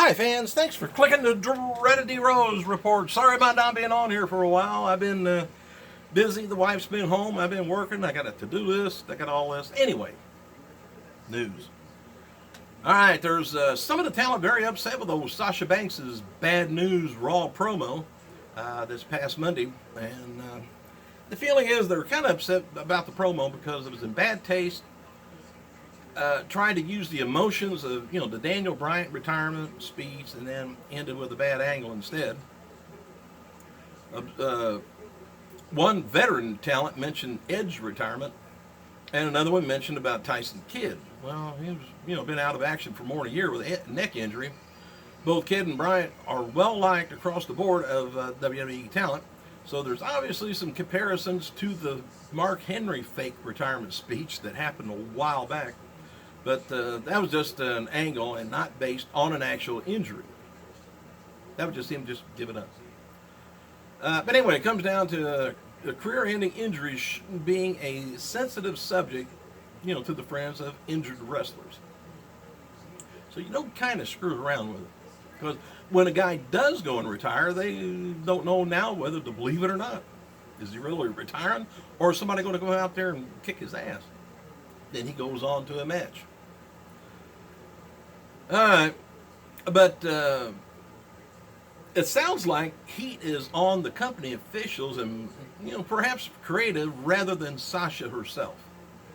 Hi fans, thanks for clicking the Dreaded Rose report. Sorry about not being on here for a while. I've been busy. The wife's been home. I've been working. I got a to-do list. I got all this. Anyway, news. All right, there's some of the talent very upset with old Sasha Banks' bad news Raw promo this past Monday, and the feeling is they're kind of upset about the promo because it was in bad taste. Tried to use the emotions of, the Daniel Bryant retirement speech and then ended with a bad angle instead. One veteran talent mentioned Edge retirement, and another one mentioned about Tyson Kidd. Well, he was, been out of action for more than a year with a neck injury. Both Kidd and Bryant are well liked across the board of WWE talent, so there's obviously some comparisons to the Mark Henry fake retirement speech that happened a while back. But that was just an angle and not based on an actual injury. That was just him just giving up. But anyway, it comes down to career-ending injuries being a sensitive subject, to the friends of injured wrestlers. So you don't kind of screw around with it. Because when a guy does go and retire, they don't know now whether to believe it or not. Is he really retiring? Or is somebody going to go out there and kick his ass? Then he goes on to a match. Alright, but it sounds like heat is on the company officials and, perhaps creative rather than Sasha herself.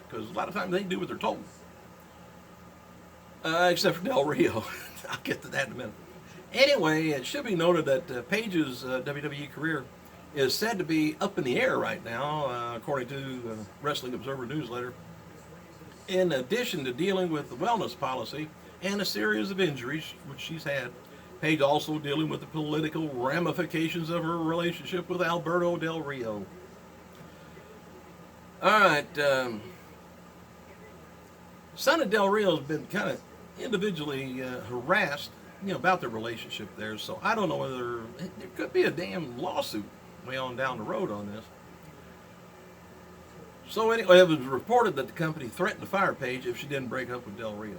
Because a lot of times they do what they're told. Except for Del Rio. I'll get to that in a minute. Anyway, it should be noted that Paige's WWE career is said to be up in the air right now, according to Wrestling Observer newsletter. In addition to dealing with the wellness policy and a series of injuries, which she's had, Paige also dealing with the political ramifications of her relationship with Alberto Del Rio. All right, son of Del Rio has been kind of individually harassed, about their relationship there. So I don't know whether there could be a damn lawsuit way on down the road on this. So anyway, it was reported that the company threatened to fire Paige if she didn't break up with Del Rio.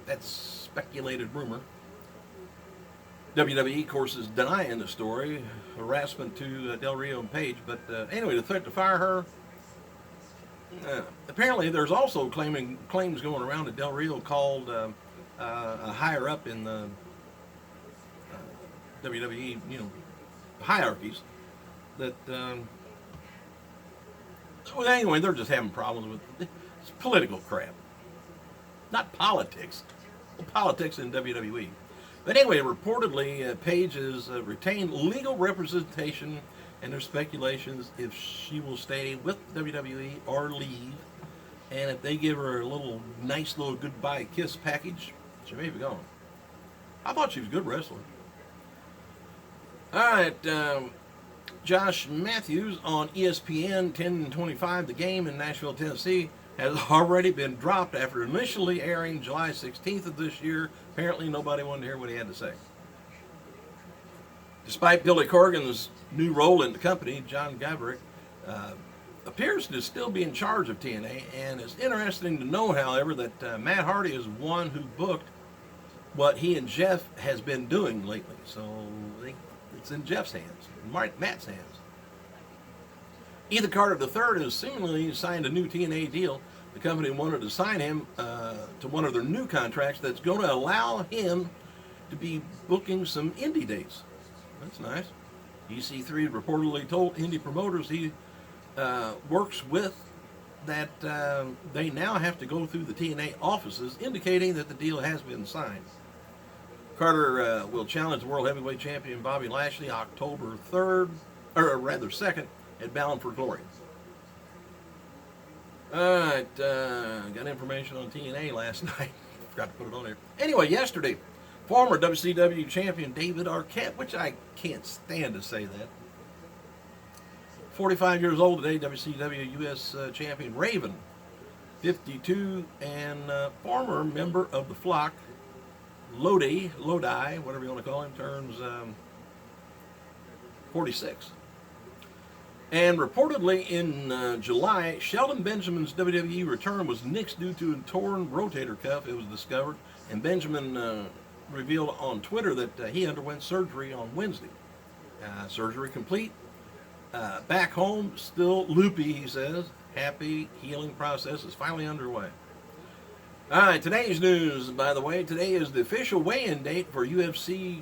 That's speculated rumor. WWE, of course, is denying the story, harassment to Del Rio and Paige. But anyway, the threat to fire her. Apparently, there's also claims going around that Del Rio called a higher up in the WWE, hierarchies that. Well, anyway, they're just having problems with it's political crap. Not politics. Well, politics in WWE. But anyway, reportedly, Paige has retained legal representation, and there's speculations if she will stay with WWE or leave. And if they give her a nice little goodbye kiss package, she may be gone. I thought she was a good wrestler. All right. Josh Matthews on ESPN 1025, The Game in Nashville, Tennessee, has already been dropped after initially airing July 16th of this year. Apparently nobody wanted to hear what he had to say. Despite Billy Corgan's new role in the company, John Gavrick appears to still be in charge of TNA, and it's interesting to know, however, that Matt Hardy is one who booked what he and Jeff has been doing lately. So it's in Jeff's hands, Matt's hands. Ethan Carter III has seemingly signed a new TNA deal. The company wanted to sign him to one of their new contracts that's going to allow him to be booking some indie dates. That's nice. EC3 reportedly told indie promoters he works with that they now have to go through the TNA offices, indicating that the deal has been signed. Carter will challenge World Heavyweight Champion Bobby Lashley October 3rd, or rather 2nd, at Bound for Glory. Alright, got information on TNA last night. Forgot to put it on there. Anyway, yesterday, former WCW champion David Arquette, which I can't stand to say that. 45 years old today, WCW US champion Raven, 52, and former member of the Flock, Lodi, whatever you want to call him, turns 46. And reportedly in July, Shelton Benjamin's WWE return was nixed due to a torn rotator cuff. It was discovered, and Benjamin revealed on Twitter that he underwent surgery on Wednesday. Surgery complete. Back home, still loopy, he says. Happy healing process is finally underway. All right, today's news, by the way, today is the official weigh-in date for UFC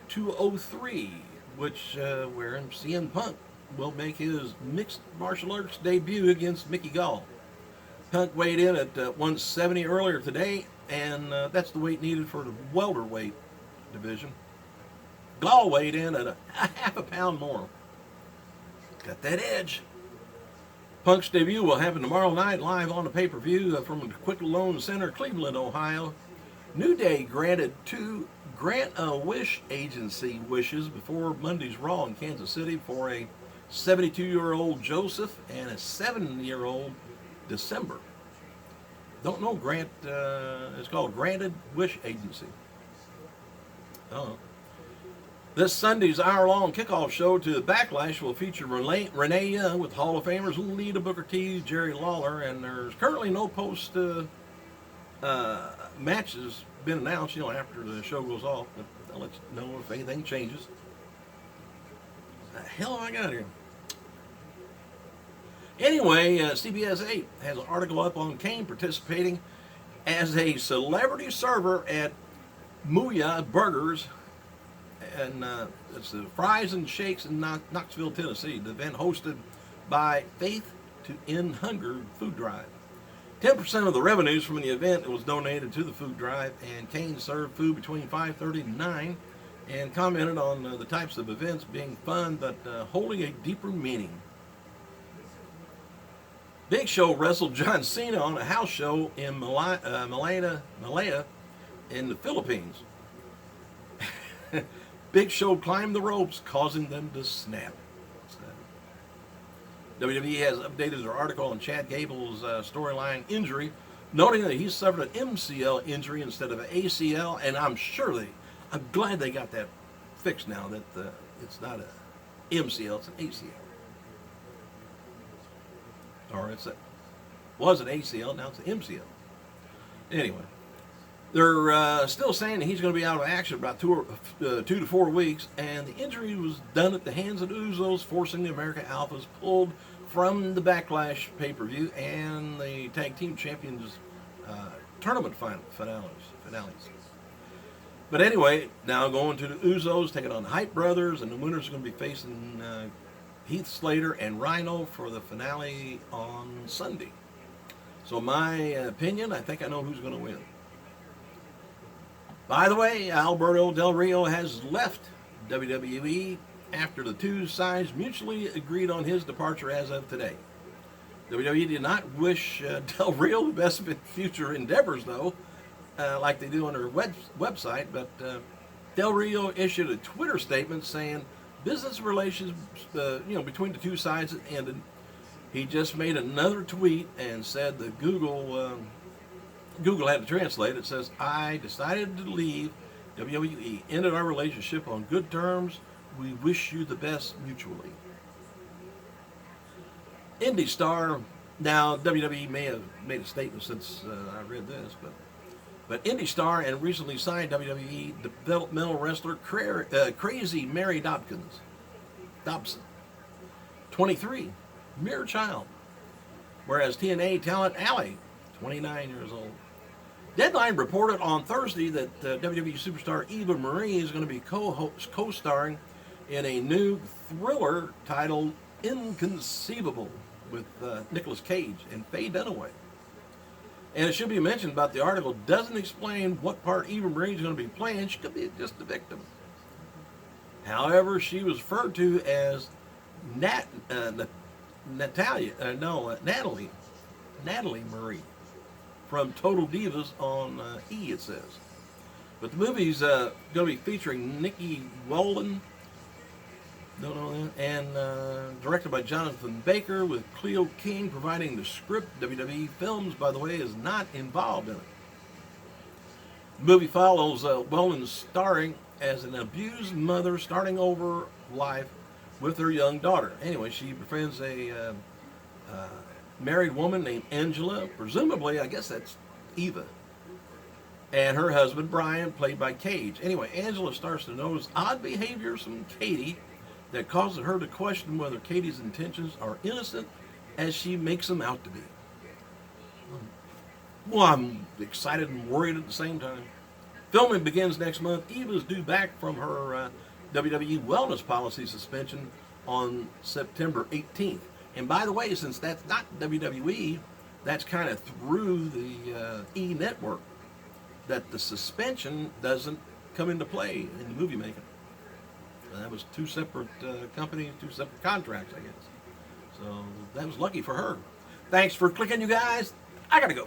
203, which where CM Punk will make his mixed martial arts debut against Mickey Gall. Punk weighed in at 170 earlier today, and that's the weight needed for the welterweight division. Gall weighed in at a half a pound more. Got that edge. Punk's debut will happen tomorrow night live on the pay-per-view from the Quick Loan Center, Cleveland, Ohio. New Day granted two Grant-A-Wish agency wishes before Monday's Raw in Kansas City for a 72-year-old Joseph and a 7-year-old December. Don't know Grant, it's called Granted Wish Agency. Oh. This Sunday's hour-long kickoff show to Backlash will feature Renee Young with Hall of Famers Lita Booker T, Jerry Lawler, and there's currently no post matches been announced. After the show goes off, but I'll let you know if anything changes. The hell have I got here? Anyway, CBS 8 has an article up on Kane participating as a celebrity server at Mooyah Burgers. And it's the Fries and Shakes in Knoxville, Tennessee. The event hosted by Faith to End Hunger food drive. 10% of the revenues from the event was donated to the food drive, and Kane served food between 5:30 and 9 and commented on the types of events being fun but holding a deeper meaning. Big Show wrestled John Cena on a house show in Malaya in the Philippines. Big Show climbed the ropes, causing them to snap. WWE has updated their article on Chad Gable's storyline injury, noting that he suffered an MCL injury instead of an ACL, and I'm glad they got that fixed now, that it's not an MCL, it's an ACL. Or was an ACL, now it's an MCL. Anyway. They're still saying that he's going to be out of action about 2 to 4 weeks, and the injury was done at the hands of the Usos, forcing the America Alphas pulled from the Backlash pay-per-view and the Tag Team Champions tournament finales. But anyway, now going to the Usos, taking on the Hype Brothers, and the winners are going to be facing Heath Slater and Rhino for the finale on Sunday. So my opinion, I think I know who's going to win. By the way, Alberto Del Rio has left WWE after the two sides mutually agreed on his departure as of today. WWE did not wish Del Rio the best of his future endeavors, though, like they do on their website, but Del Rio issued a Twitter statement saying business relations between the two sides had ended. He just made another tweet and said that Google had to translate. It says, "I decided to leave WWE, ended our relationship on good terms. We wish you the best mutually." Indie star, now WWE may have made a statement since I read this, but indie star and recently signed WWE developmental wrestler Crazy Mary Dobson, 23, mere child. Whereas TNA talent Allie, 29 years old. Deadline reported on Thursday that WWE superstar Eva Marie is going to be co-starring in a new thriller titled Inconceivable with Nicolas Cage and Faye Dunaway. And it should be mentioned about the article doesn't explain what part Eva Marie is going to be playing. She could be just the victim. However, she was referred to as Natalie Marie from Total Divas on E, it says. But the movie's going to be featuring Nikki Weldon, don't know that, and directed by Jonathan Baker, with Cleo King providing the script. WWE Films, by the way, is not involved in it. The movie follows Weldon starring as an abused mother starting over life with her young daughter. Anyway, she befriends a married woman named Angela. Presumably, I guess that's Eva. and her husband Brian, played by Cage. Anyway, Angela starts to notice odd behaviors from Katie that causes her to question whether Katie's intentions are innocent as she makes them out to be. Well, I'm excited and worried at the same time. Filming begins next month. Eva's due back from her WWE wellness policy suspension on September 18th. And by the way, since that's not WWE, that's kind of through the E network that the suspension doesn't come into play in the movie making. And that was two separate companies, two separate contracts, I guess. So that was lucky for her. Thanks for clicking, you guys. I gotta go.